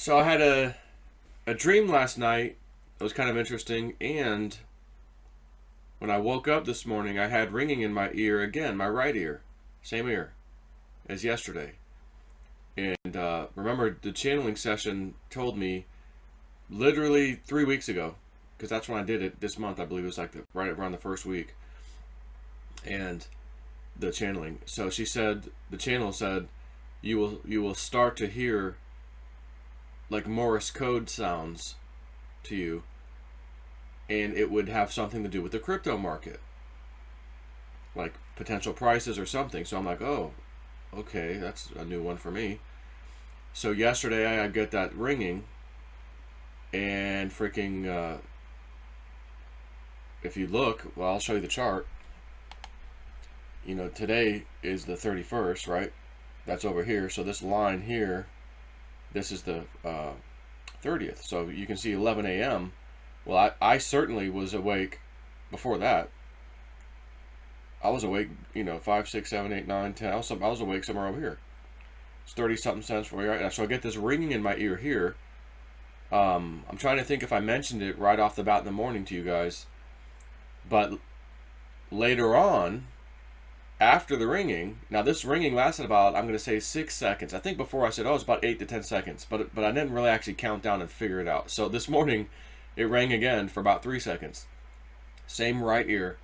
So I had a dream last night. It was kind of interesting, and when I woke up this morning, I had ringing in my ear again, my right ear, same ear as yesterday. And remember, the channeling session told me literally 3 weeks ago, because that's when I did it this month. I believe it was like right around the first week, and the channeling. So she said, the channel said, you will start to hear like Morse code sounds to you, and it would have something to do with the crypto market, like potential prices or something. So I'm like, oh, okay, that's a new one for me. So yesterday I get that ringing, and freaking, if you look, well, I'll show you the chart. You know, today is the 31st, right? That's over here. So this line here, this is the 30th. So you can see 11 a.m. Well, I certainly was awake before that. I was awake, 5, 6, 7, 8, 9, 10. I was awake somewhere over here. It's 30 something cents for me right now. So I get this ringing in my ear here. I'm trying to think if I mentioned it right off the bat in the morning to you guys. But later on, after the ringing, now this ringing lasted about, I'm going to say 6 seconds. I think before I said, it's about 8 to 10 seconds. But I didn't really actually count down and figure it out. So this morning, it rang again for about 3 seconds. Same right ear.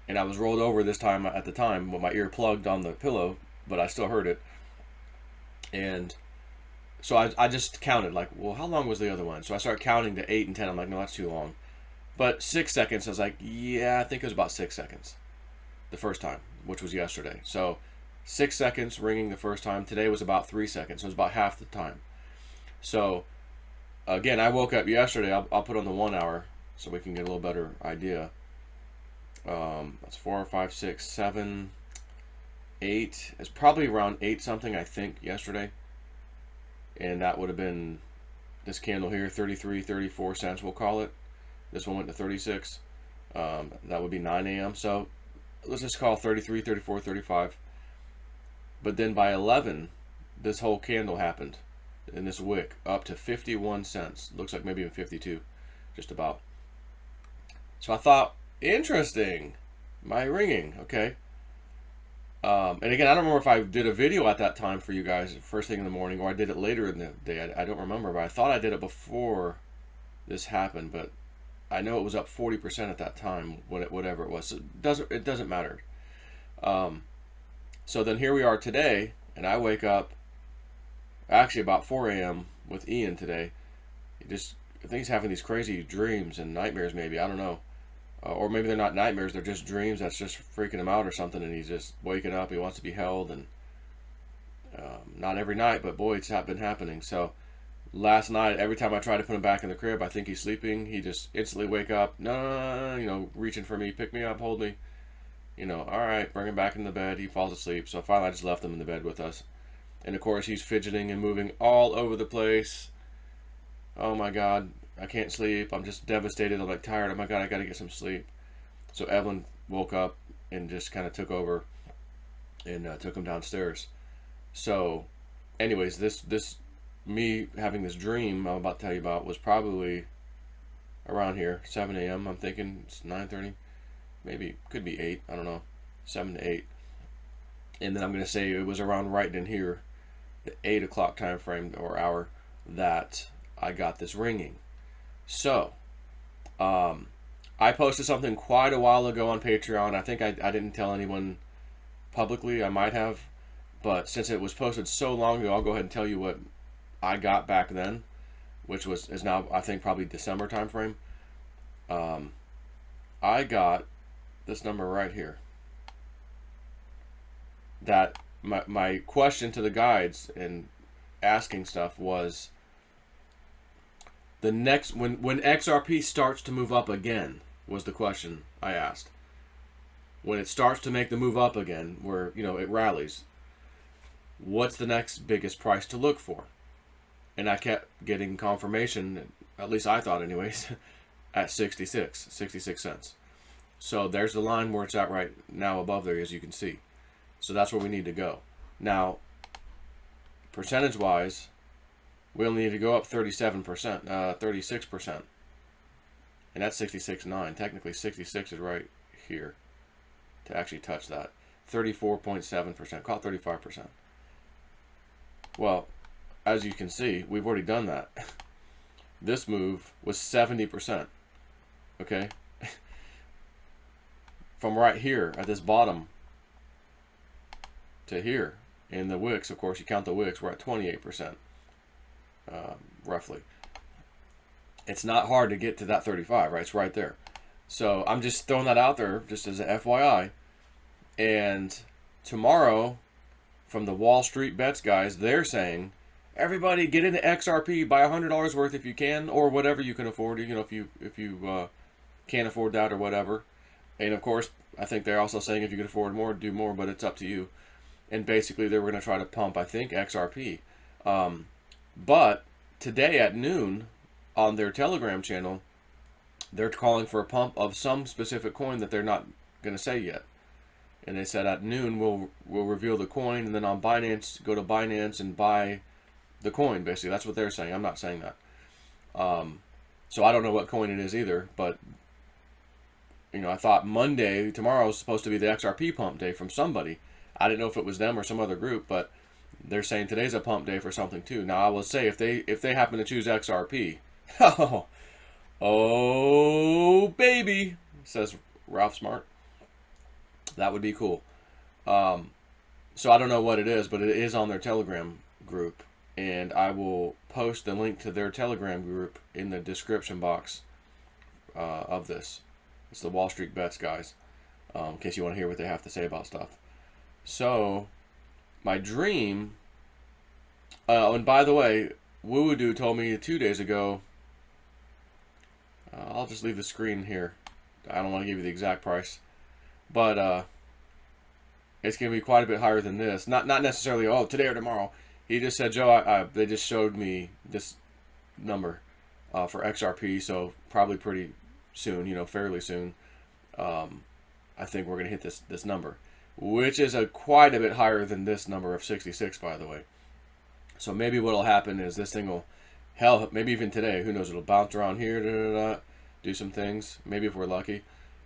And I was rolled over this time at the time with my ear plugged on the pillow, but I still heard it. And so I just counted, like, well, how long was the other one? So I started counting to 8 and 10. I'm like, no, that's too long. But 6 seconds, I was like, yeah, I think it was about 6 seconds the first time, which was yesterday. So 6 seconds ringing the first time. Today was about 3 seconds. So it was about half the time. So again, I woke up yesterday. I'll put on the 1 hour so we can get a little better idea. That's 4, 5, 6, 7, 8. It's probably around 8 something, I think, yesterday. And that would have been this candle here, 33, 34 cents, we'll call it. This one went to 36. That would be 9 a.m. So let's just call 33, 34, 35. But then by 11, this whole candle happened in this wick up to 51 cents. Looks like maybe even 52, just about. So I thought, interesting, my ringing, okay. And again, I don't remember if I did a video at that time for you guys first thing in the morning, or I did it later in the day. I don't remember, but I thought I did it before this happened. But I know it was up 40% at that time, whatever it was. So it doesn't matter. So then here we are today, and I wake up actually about 4 a.m. with Ian today. I think he's having these crazy dreams and nightmares, maybe, I don't know. Or maybe they're not nightmares, they're just dreams that's just freaking him out or something, and he's just waking up, he wants to be held, and not every night, but boy, it's been happening. So last night, every time I try to put him back in the crib, I think he's sleeping, he just instantly wake up, no, reaching for me, pick me up, hold me, all right, bring him back in the bed, he falls asleep. So finally I just left him in the bed with us. And of course he's fidgeting and moving all over the place. Oh my God, I can't sleep. I'm just devastated. I'm like tired. Oh my God, I got to get some sleep. So Evelyn woke up and just kind of took over and took him downstairs. So anyways, this me having this dream I'm about to tell you about was probably around here, 7 a.m. I'm thinking it's 9:30, maybe could be 8. I don't know, 7 to 8. And then I'm going to say it was around right in here, the 8 o'clock time frame or hour, that I got this ringing. So, I posted something quite a while ago on Patreon. I think I didn't tell anyone publicly. I might have. But since it was posted so long ago, I'll go ahead and tell you what I got back then, which is now, I think, probably December time frame. I got this number right here. That my question to the guides and asking stuff was, the next, when XRP starts to move up again, was the question I asked. When it starts to make the move up again, where it rallies, what's the next biggest price to look for? And I kept getting confirmation, at least I thought anyways, at 66 cents. So there's the line where it's at right now above there, as you can see. So that's where we need to go. Now, percentage wise, we only need to go up 37%, 36%. And that's 66.9. Technically 66 is right here to actually touch that. 34.7%, call it 35%. Well, as you can see, we've already done that. This move was 70%. Okay? From right here at this bottom to here. In the wicks, of course, you count the wicks, we're at 28%, roughly. It's not hard to get to that 35, right? It's right there. So I'm just throwing that out there just as an FYI. And tomorrow, from the Wall Street Bets guys, they're saying, everybody get into XRP, buy $100 worth if you can, or whatever you can afford. You know, if you can't afford that or whatever. And of course, I think they're also saying if you can afford more, do more, but it's up to you. And basically, they were going to try to pump, I think, XRP. But today at noon, on their Telegram channel, they're calling for a pump of some specific coin that they're not going to say yet. And they said at noon we'll reveal the coin, and then on Binance, go to Binance and buy the coin. Basically, that's what they're saying. I'm not saying that. So I don't know what coin it is either. But you know, I thought Monday, tomorrow, is supposed to be the XRP pump day from somebody. I didn't know if it was them or some other group, but they're saying today's a pump day for something too. Now I will say if they happen to choose XRP, oh baby, says Ralph Smart, that would be cool. So I don't know what it is, but it is on their Telegram group, and I will post the link to their Telegram group in the description box of this. It's the Wall Street Bets guys, in case you want to hear what they have to say about stuff. So, my dream, and by the way, Woo-Doo told me 2 days ago, I'll just leave the screen here. I don't want to give you the exact price, but it's going to be quite a bit higher than this. Not necessarily, oh, today or tomorrow. He just said, Joe, they just showed me this number for XRP, so probably pretty soon, you know, fairly soon. I think we're going to hit this number, which is quite a bit higher than this number of 66, by the way. So maybe what'll happen is this thing will, hell, maybe even today, who knows, it'll bounce around here, do some things, maybe if we're lucky,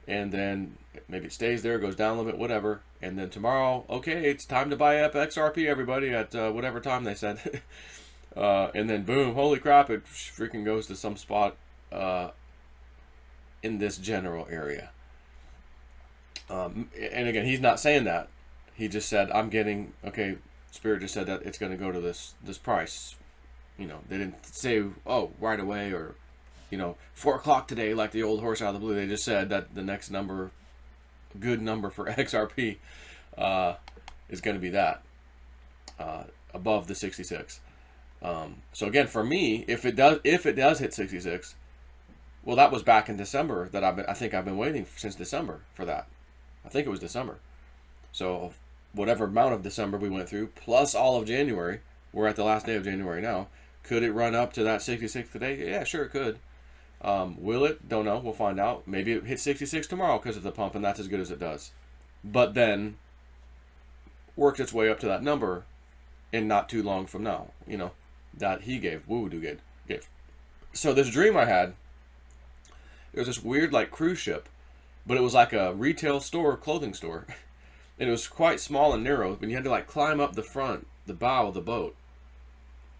and then maybe it stays there, goes down a little bit, whatever, and then tomorrow, okay, it's time to buy up XRP, everybody, at whatever time they said, and then boom, holy crap, it freaking goes to some spot in this general area. And again, he's not saying that. He just said, I'm getting, okay, Spirit just said that it's going to go to this price. You know, they didn't say, oh, right away, or, you know, 4 o'clock today, like the old horse out of the blue. They just said that the next number, good number for XRP, is going to be that, above the 66. So again, for me, if it does hit 66, well, that was back in December that I think I've been waiting since December for that. I think it was December. So whatever amount of December we went through, plus all of January, we're at the last day of January now. Could it run up to that 66 today? Yeah, sure it could. Will it? Don't know. We'll find out. Maybe it hits 66 tomorrow because of the pump, and that's as good as it does. But then works its way up to that number in not too long from now, you know, that he gave, Woo-Doo gave. So this dream I had, it was this weird like cruise ship, but it was like a retail store, clothing store. And it was quite small and narrow, but you had to like climb up the bow of the boat.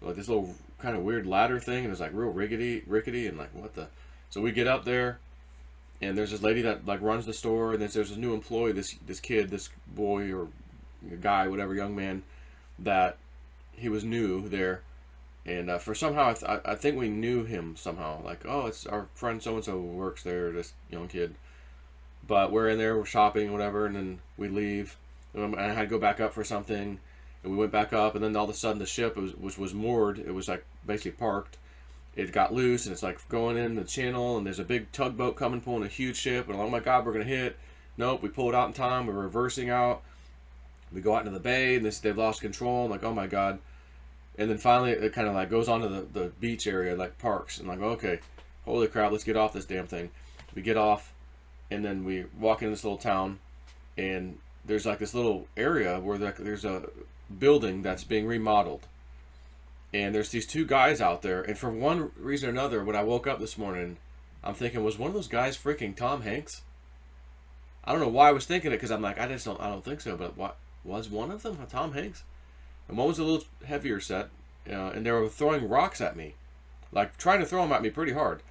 Like this little kind of weird ladder thing, and it was like real rickety, and like what the... So we get up there, and there's this lady that like runs the store, and then there's this new employee, this kid, this boy or guy, whatever, young man, that he was new there. And for somehow, I think we knew him somehow. Like, oh, it's our friend so-and-so who works there, this young kid. But we're in there, we're shopping, whatever, and then we leave. And I had to go back up for something, and we went back up, and then all of a sudden the ship, which was moored, it was like basically parked. It got loose, and it's like going in the channel, and there's a big tugboat coming, pulling a huge ship, and oh my God, we're going to hit. Nope, we pull it out in time, we're reversing out. We go out into the bay, and they've lost control. I'm like, oh my God. And then finally, it kind of like goes onto the beach area, like parks. And like, okay, holy crap, let's get off this damn thing. We get off, and then we walk into this little town, and there's like this little area where there's a building that's being remodeled. And there's these two guys out there, and for one reason or another, when I woke up this morning, I'm thinking, was one of those guys freaking Tom Hanks? I don't know why I was thinking it, because I'm like, I don't think so, but what was one of them Tom Hanks? And one was a little heavier set, and they were throwing rocks at me, like trying to throw them at me pretty hard.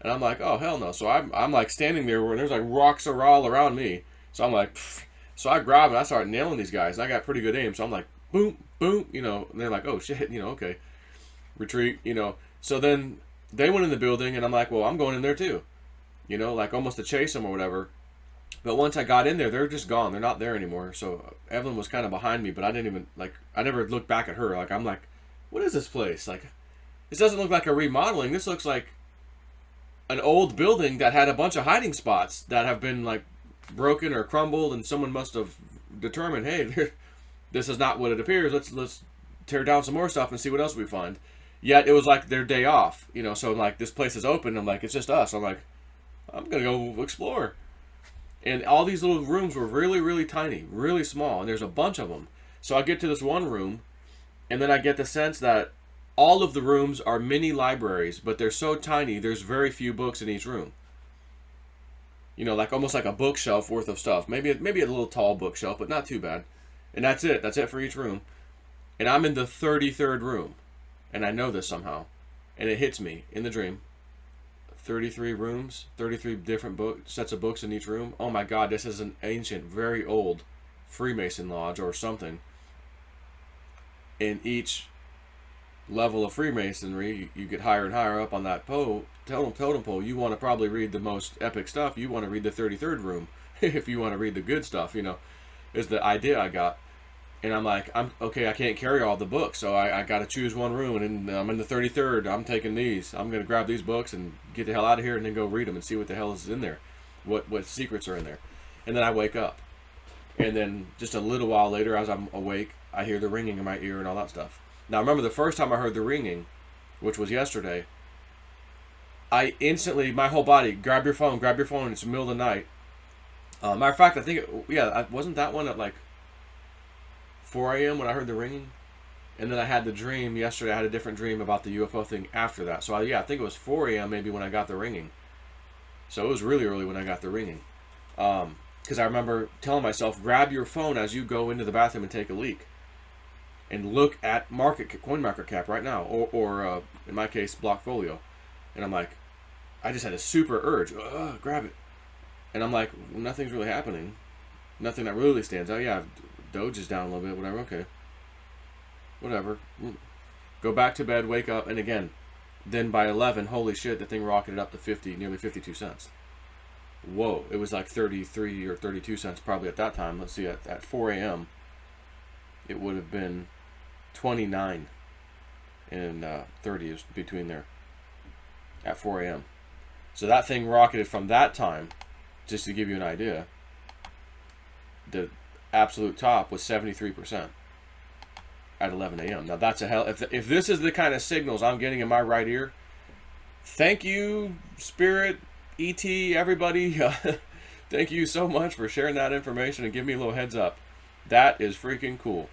And I'm like, oh hell no! So I'm like standing there where there's like rocks are all around me. So I'm like, pfft. So I grab and I start nailing these guys. And I got pretty good aim, so I'm like, boom, boom, and they're like, oh shit, okay, retreat, So then they went in the building, and I'm like, well, I'm going in there too, like almost to chase them or whatever. But once I got in there, they're just gone. They're not there anymore. So Evelyn was kind of behind me, but I didn't even, I never looked back at her. Like, I'm like, what is this place? Like, this doesn't look like a remodeling. This looks like an old building that had a bunch of hiding spots that have been, like, broken or crumbled, and someone must have determined, hey, this is not what it appears. Let's tear down some more stuff and see what else we find. Yet it was like their day off, so like this place is open. I'm like, it's just us. I'm like, I'm gonna go explore. And all these little rooms were really, really tiny, really small, and there's a bunch of them. So I get to this one room, and then I get the sense that all of the rooms are mini libraries, but they're so tiny, there's very few books in each room. Like almost like a bookshelf worth of stuff. Maybe a little tall bookshelf, but not too bad. And that's it. That's it for each room. And I'm in the 33rd room. And I know this somehow. And it hits me in the dream. 33 rooms, 33 different sets of books in each room. Oh my God, this is an ancient, very old Freemason lodge or something. In each level of Freemasonry, you get higher and higher up on that totem pole. You want to probably read the most epic stuff. You want to read the 33rd room. If you want to read the good stuff, is the idea I got. And I'm like, okay, I can't carry all the books, so I got to choose one room, and I'm in the 33rd. I'm taking these. I'm going to grab these books and get the hell out of here and then go read them and see what the hell is in there, what secrets are in there. And then I wake up. And then just a little while later, as I'm awake, I hear the ringing in my ear and all that stuff. Now, remember the first time I heard the ringing, which was yesterday, I instantly, my whole body, grab your phone, it's the middle of the night. Matter of fact, I think, wasn't that one at like 4 a.m. when I heard the ringing? And then I had the dream yesterday. I had a different dream about the UFO thing after that. So I think it was 4 a.m. maybe when I got the ringing. So it was really early when I got the ringing. Because I remember telling myself, grab your phone as you go into the bathroom and take a leak. And look at CoinMarketCap right now. Or in my case, Blockfolio. And I'm like, I just had a super urge. Grab it. And I'm like, nothing's really happening. Nothing that really stands out. Yeah, Doge is down a little bit, whatever, okay. Whatever. Go back to bed, wake up, and again, then by 11, holy shit, the thing rocketed up to nearly 52 cents. Whoa, it was like 33 or 32 cents probably at that time. Let's see, at 4 a.m., it would have been 29 and 30 is between there at 4 a.m. So that thing rocketed from that time, just to give you an idea. The absolute top was 73% at 11 a.m. Now that's a hell. If this is the kind of signals I'm getting in my right ear, thank you, Spirit, ET, everybody. Thank you so much for sharing that information and giving me a little heads up. That is freaking cool.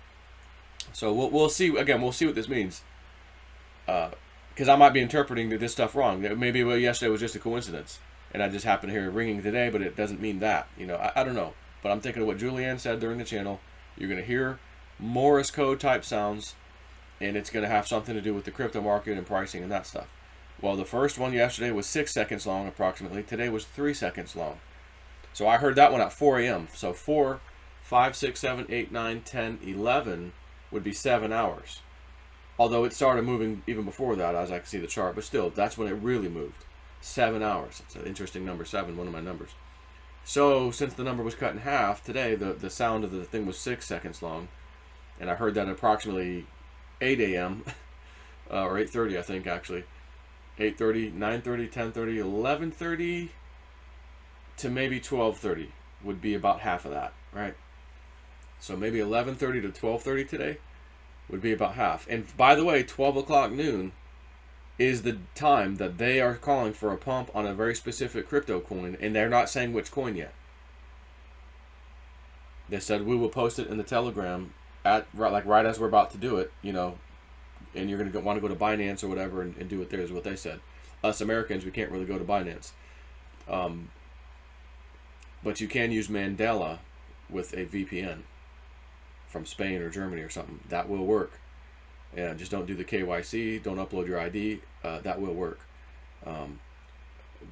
So we'll see. Again, we'll see what this means. Because I might be interpreting this stuff wrong. Maybe yesterday was just a coincidence, and I just happened to hear it ringing today, but it doesn't mean that. I don't know. But I'm thinking of what Julianne said during the channel. You're going to hear Morse code type sounds, and it's going to have something to do with the crypto market and pricing and that stuff. Well, the first one yesterday was 6 seconds long approximately. Today was 3 seconds long. So I heard that one at 4 a.m. So 4, 5, 6, 7, 8, 9, 10, 11 would be 7 hours. Although it started moving even before that, as I can see the chart. But still, that's when it really moved. 7 hours. It's an interesting number, 7, one of my numbers. So since the number was cut in half, today the sound of the thing was 6 seconds long. And I heard that at approximately 8 a.m. Or 8:30, I think, actually. 8:30, 9:30, 10:30, 11:30 to maybe 12:30 would be about half of that, right? So maybe 11:30 to 12:30 today would be about half. And by the way, 12 o'clock noon is the time that they are calling for a pump on a very specific crypto coin, and they're not saying which coin yet. They said we will post it in the Telegram at right as we're about to do it, and you're going to want to go to Binance or whatever and do it there, is what they said. Us Americans, we can't really go to Binance. But you can use Mandela with a VPN from Spain or Germany or something. That will work. And just don't do the KYC, don't upload your ID. That will work.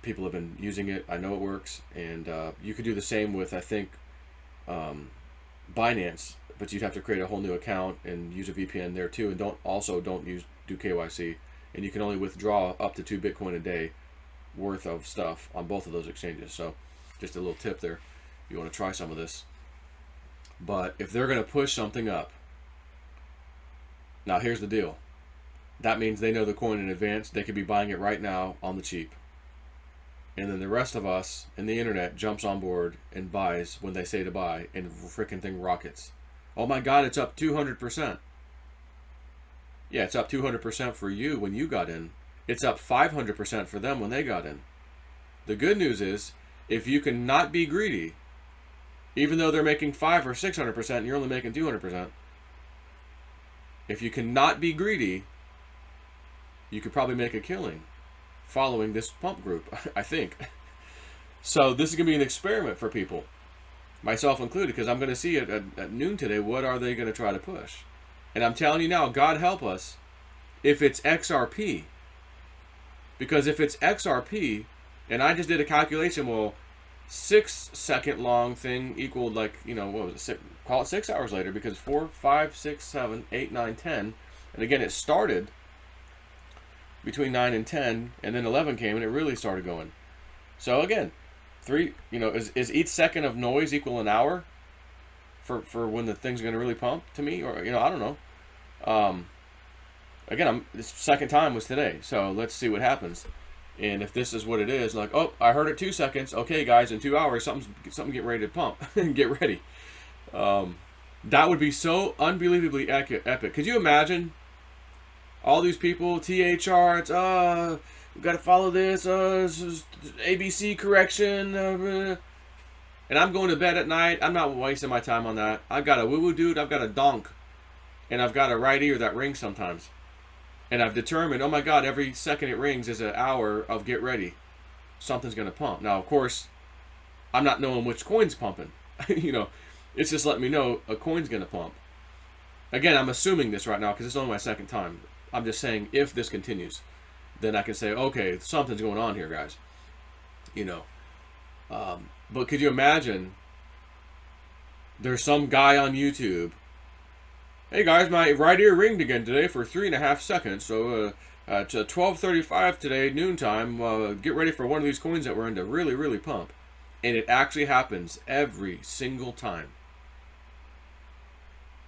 People have been using it. I know it works. And you could do the same with, I think, Binance, but you'd have to create a whole new account and use a VPN there too. And don't do KYC. And you can only withdraw up to 2 Bitcoin a day worth of stuff on both of those exchanges. So just a little tip there if you want to try some of this. But if they're going to push something up, now here's the deal. That means they know the coin in advance. They could be buying it right now on the cheap. And then the rest of us in the internet jumps on board and buys when they say to buy, and the freaking thing rockets. Oh my God, it's up 200%. Yeah, it's up 200% for you when you got in. It's up 500% for them when they got in. The good news is, if you can not be greedy, even though they're making 500 or 600% and you're only making 200%, if you cannot be greedy, you could probably make a killing following this pump group, I think. So this is going to be an experiment for people, myself included, because I'm going to see it at noon today. What are they going to try to push? And I'm telling you now, God help us if it's XRP. Because if it's XRP, and I just did a calculation, well, 6 second long thing equaled like, what was it? Call it 6 hours later, because 4, 5, 6, 7, 8, 9, 10. And again, it started between 9 and 10, and then 11 came, and it really started going. So again, 3, is each second of noise equal an hour for when the thing's going to really pump to me? Or, I don't know. Again, this second time was today, so let's see what happens. And if this is what it is, like, oh, I heard it 2 seconds. Okay, guys, in 2 hours, something get ready to pump. Get ready. That would be so unbelievably epic. Could you imagine all these people, THR, it's, we got to follow this, ABC correction, and I'm going to bed at night. I'm not wasting my time on that. I've got a woo-woo dude, I've got a donk, and I've got a right ear that rings sometimes. And I've determined, oh my God, every second it rings is an hour of get ready. Something's going to pump. Now, of course, I'm not knowing which coin's pumping. It's just letting me know a coin's going to pump. Again, I'm assuming this right now because it's only my second time. I'm just saying if this continues, then I can say, okay, something's going on here, guys. But could you imagine there's some guy on YouTube, hey guys, my right ear ringed again today for 3.5 seconds. So at 12:35 today, noontime, get ready for one of these coins that we're in to really, really pump. And it actually happens every single time.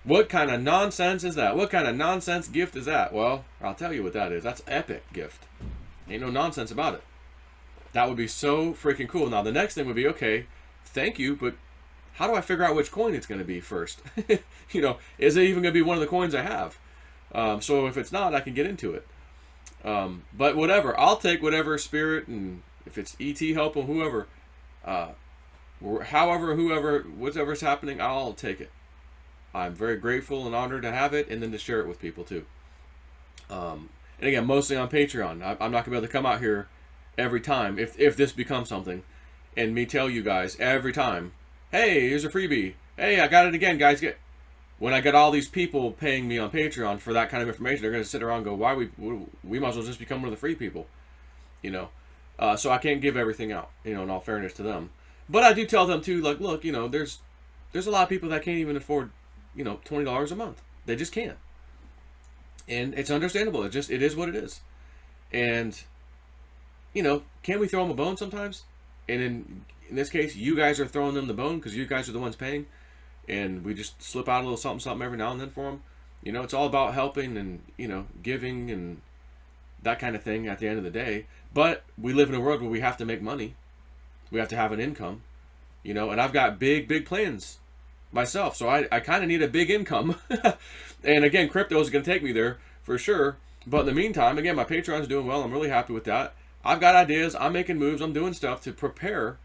What kind of nonsense is that? What kind of nonsense gift is that? Well, I'll tell you what that is. That's epic gift. Ain't no nonsense about it. That would be so freaking cool. Now, the next thing would be, okay, thank you, but how do I figure out which coin it's going to be first? Is it even going to be one of the coins I have? So if it's not, I can get into it. But whatever, I'll take whatever spirit, and if it's ET helping whoever, whatever's happening, I'll take it. I'm very grateful and honored to have it, and then to share it with people too. And again, mostly on Patreon. I'm not going to be able to come out here every time if this becomes something, and me tell you guys every time, hey, here's a freebie. Hey, I got it again, guys. When I get all these people paying me on Patreon for that kind of information, they're going to sit around and go, why we might as well just become one of the free people, So I can't give everything out, in all fairness to them. But I do tell them too, like, look, there's a lot of people that can't even afford, $20 a month. They just can't. And it's understandable. It is what it is. And, can we throw them a bone sometimes? And in this case, you guys are throwing them the bone because you guys are the ones paying. And we just slip out a little something every now and then for them. It's all about helping and, giving and that kind of thing at the end of the day. But we live in a world where we have to make money. We have to have an income, and I've got big, big plans myself. So I kind of need a big income. And again, crypto is going to take me there for sure. But in the meantime, again, my Patreon's doing well. I'm really happy with that. I've got ideas. I'm making moves. I'm doing stuff to prepare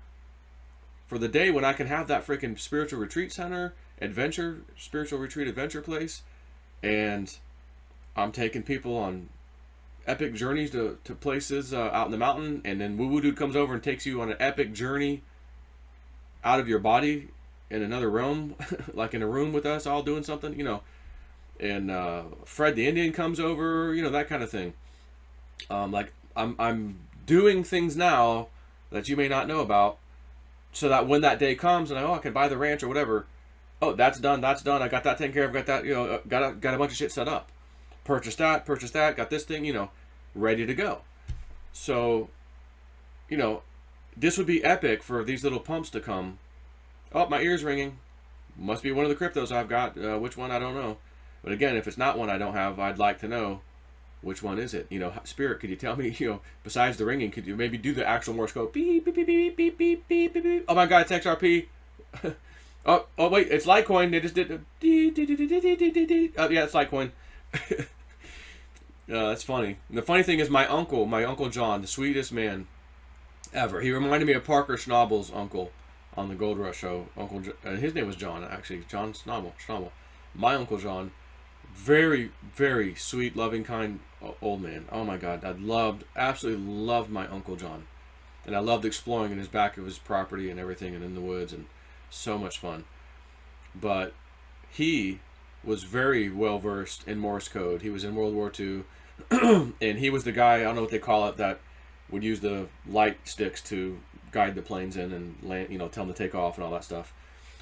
for the day when I can have that freaking spiritual retreat center, spiritual retreat adventure place. And I'm taking people on epic journeys to places out in the mountain, and then Woo Woo Dude comes over and takes you on an epic journey out of your body in another realm, like in a room with us all doing something, you know. And Fred the Indian comes over, you know, that kind of thing. Like I'm doing things now that you may not know about, so that when that day comes and I can buy the ranch or whatever, oh, that's done, I got that taken care of, got that, you know, got a bunch of shit set up, purchase that, got this thing, you know, ready to go. So, you know, this would be epic for these little pumps to come. Oh, my ear's ringing. Must be one of the cryptos I've got. Which one, I don't know. But again, if it's not one I don't have, I'd like to know which one is it. You know, Spirit, could you tell me, you know, besides the ringing, could you maybe do the actual Morse code? Beep, beep, beep, beep, beep, beep, beep, beep, beep. Oh my God, it's XRP. Oh wait, it's Litecoin. They just did yeah, it's Litecoin. That's funny. And the funny thing is my uncle John, the sweetest man ever. He reminded me of Parker Schnabel's uncle on the Gold Rush show. His name was John, actually. John Schnabel. My Uncle John. Very, very sweet, loving, kind old man. Oh my God. Absolutely loved my Uncle John. And I loved exploring in his back of his property and everything and in the woods, and so much fun. But he was very well versed in Morse code. He was in World War II. And he was the guy, I don't know what they call it, that would use the light sticks to guide the planes in and land, you know, tell them to take off and all that stuff.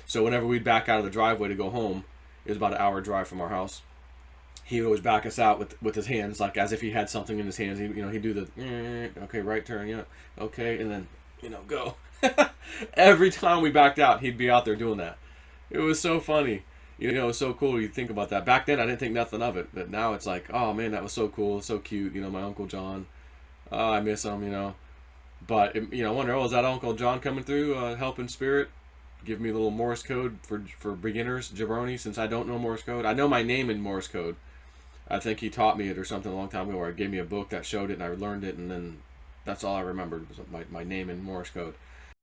So whenever we'd back out of the driveway to go home, it was about an hour drive from our house, he would always back us out with his hands, like as if he had something in his hands. He, you know, he'd do the okay, right turn, yeah, okay, and then, you know, go. Every time we backed out, he'd be out there doing that. It was so funny. You know, it was so cool. You think about that. Back then, I didn't think nothing of it, but now it's like, oh man, that was so cool, so cute. You know, my Uncle John. Oh, I miss him. You know, but you know, I wonder, oh, is that Uncle John coming through, helping Spirit, give me a little Morse code for beginners, jabroni, since I don't know Morse code. I know my name in Morse code. I think he taught me it or something a long time ago, or gave me a book that showed it, and I learned it, and then that's all I remembered was my name in Morse code.